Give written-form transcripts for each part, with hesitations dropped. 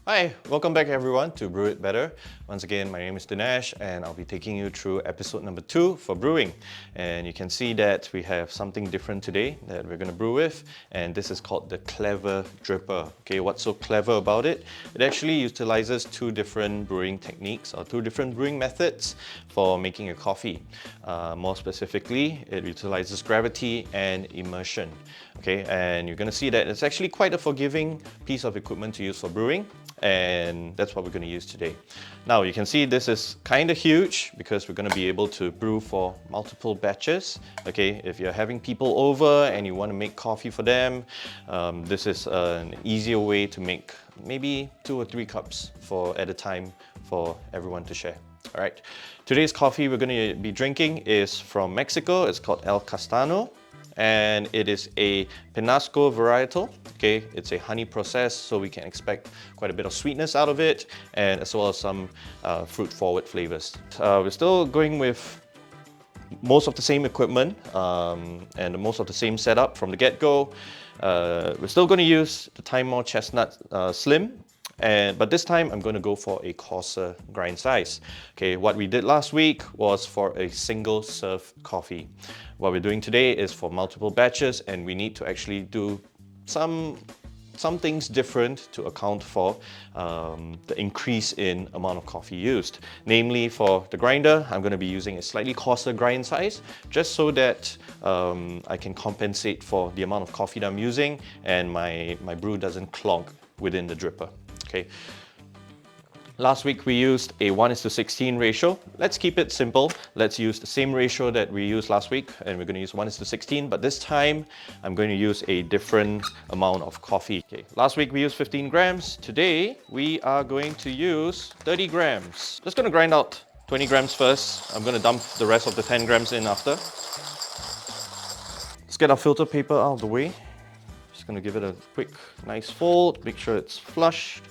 Hi, welcome back everyone to Brew It Bettr. Once again, my name is Dinesh and I'll be taking you through episode number 2 for brewing. And you can see that we have something different today that we're going to brew with, and this is called the Clever Dripper. Okay, what's so clever about it? It actually utilizes two different brewing techniques or two different brewing methods for making a coffee. More specifically, it utilizes gravity and immersion. Okay, and you're going to see that it's actually quite a forgiving piece of equipment to use for brewing, and that's what we're going to use today. Now you can see this is kind of huge because we're going to be able to brew for multiple batches. Okay, if you're having people over and you want to make coffee for them, this is an easier way to make maybe 2 or 3 cups at a time for everyone to share. All right, today's coffee we're going to be drinking is from Mexico. It's called El Castano, and it is a Peñasco varietal. Okay, it's a honey process, so we can expect quite a bit of sweetness out of it, and as well as some fruit-forward flavors. We're still going with most of the same equipment and most of the same setup from the get-go. We're still going to use the Timemore Chestnut Slim. But this time I'm going to go for a coarser grind size. Okay, what we did last week was for a single serve coffee. What we're doing today is for multiple batches, and we need to actually do some things different to account for the increase in amount of coffee used. Namely, for the grinder, I'm going to be using a slightly coarser grind size, just so that I can compensate for the amount of coffee that I'm using and my brew doesn't clog within the dripper. Okay. Last week we used a 1:16 ratio. Let's keep it simple. Let's use the same ratio that we used last week, and we're going to use 1:16, but this time I'm going to use a different amount of coffee. Okay. Last week we used 15 grams. Today we are going to use 30 grams. Just going to grind out 20 grams first. I'm going to dump the rest of the 10 grams in after. Let's get our filter paper out of the way. Just going to give it a quick, nice fold. Make sure it's flush.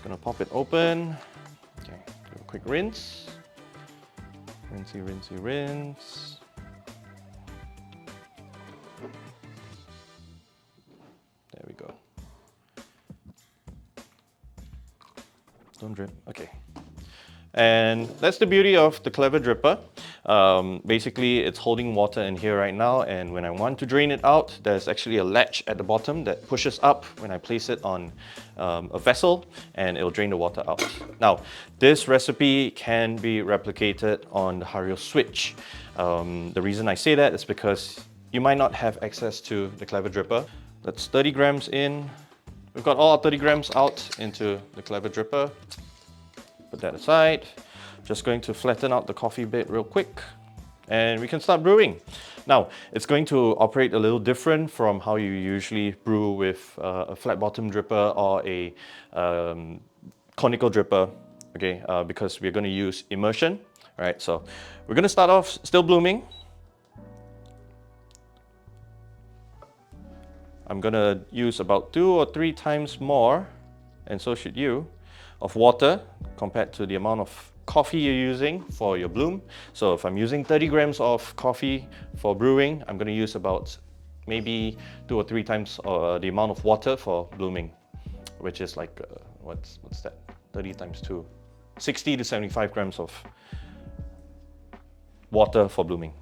Gonna pop it open. Okay, do a quick rinse. Rinsey, rinsey, rinse. There we go. Don't drip. Okay. And that's the beauty of the Clever Dripper. Basically, it's holding water in here right now, and when I want to drain it out, there's actually a latch at the bottom that pushes up when I place it on a vessel, and it'll drain the water out. Now, this recipe can be replicated on the Hario switch. The reason I say that is because you might not have access to the Clever Dripper. That's 30 grams in. We've got all our 30 grams out into the Clever Dripper. Put that aside. Just going to flatten out the coffee bit real quick, and we can start brewing. Now, it's going to operate a little different from how you usually brew with a flat bottom dripper or a conical dripper, okay, because we're going to use immersion. All right, so we're going to start off still blooming. I'm going to use about 2 or 3 times more, and so should you, of water compared to the amount of coffee you're using for your bloom. So if I'm using 30 grams of coffee for brewing, I'm going to use about maybe 2 or 3 times the amount of water for blooming, which is like, what's that? 30 times 2. 60 to 75 grams of water for blooming.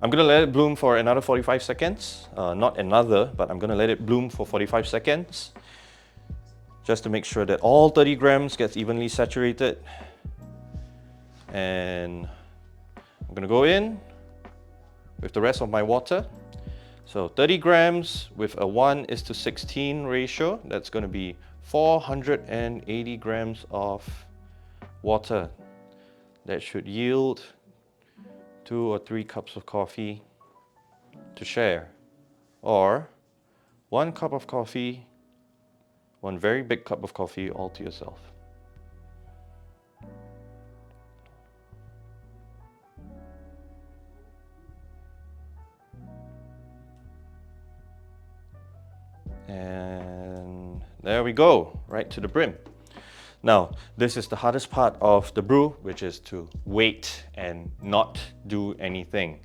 I'm going to let it bloom for another 45 seconds. Not another, but I'm going to let it bloom for 45 seconds. Just to make sure that all 30 grams gets evenly saturated. And I'm going to go in with the rest of my water. So 30 grams with a 1:16 ratio, that's going to be 480 grams of water. That should yield 2 or 3 cups of coffee to share. Or 1 cup of coffee, 1 very big cup of coffee all to yourself. And there we go, right to the brim. Now, this is the hardest part of the brew, which is to wait and not do anything.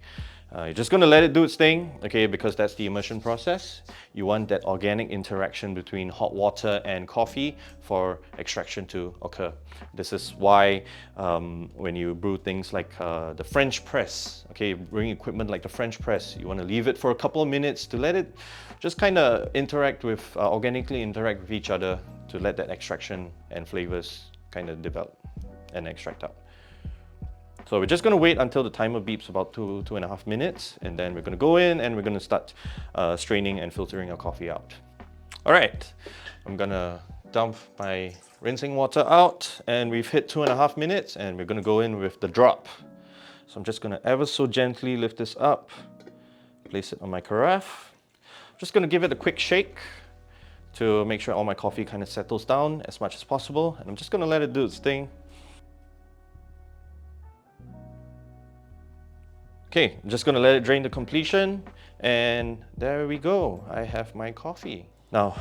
You're just going to let it do its thing, okay, because that's the immersion process. You want that organic interaction between hot water and coffee for extraction to occur. This is why when you brew things like the French press, okay, brewing equipment like the French press, you want to leave it for a couple of minutes to let it just kind of interact with, organically interact with each other to let that extraction and flavors kind of develop and extract out. So we're just going to wait until the timer beeps about 2.5 minutes, and then we're going to go in and we're going to start straining and filtering our coffee out. All right, I'm going to dump my rinsing water out, and we've hit 2.5 minutes, and we're going to go in with the drop. So I'm just going to ever so gently lift this up, place it on my carafe. I'm just going to give it a quick shake to make sure all my coffee kind of settles down as much as possible, and I'm just going to let it do its thing. Okay, I'm just going to let it drain to completion, and there we go. I have my coffee. Now,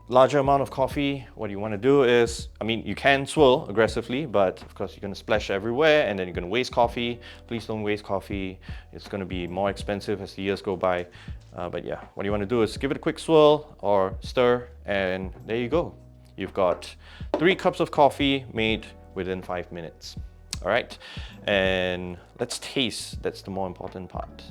larger amount of coffee, what you want to do is, I mean, you can swirl aggressively, but of course you're going to splash everywhere, and then you're going to waste coffee. Please don't waste coffee. It's going to be more expensive as the years go by. But yeah, what you want to do is give it a quick swirl or stir, and there you go. You've got 3 cups of coffee made within 5 minutes. All right, and let's taste. That's the more important part.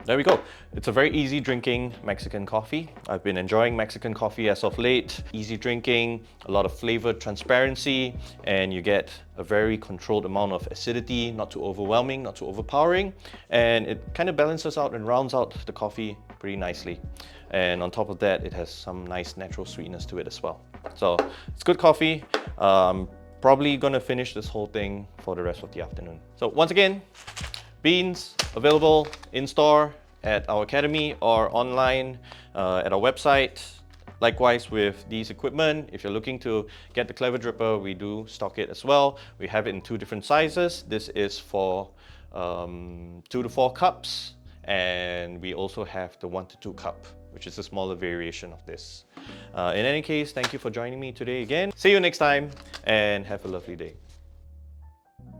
There we go. It's a very easy drinking Mexican coffee. I've been enjoying Mexican coffee as of late. Easy drinking, a lot of flavor transparency, and you get a very controlled amount of acidity, not too overwhelming, not too overpowering, and it kind of balances out and rounds out the coffee pretty nicely. And on top of that, it has some nice natural sweetness to it as well. So it's good coffee. Probably gonna finish this whole thing for the rest of the afternoon. So once again, beans available in store at our academy or online at our website. Likewise with these equipment, if you're looking to get the Clever Dripper, we do stock it as well. We have it in 2 different sizes. This is for 2 to 4 cups, and we also have the 1 to 2 cup, which is a smaller variation of this. In any case, thank you for joining me today again. See you next time, and have a lovely day.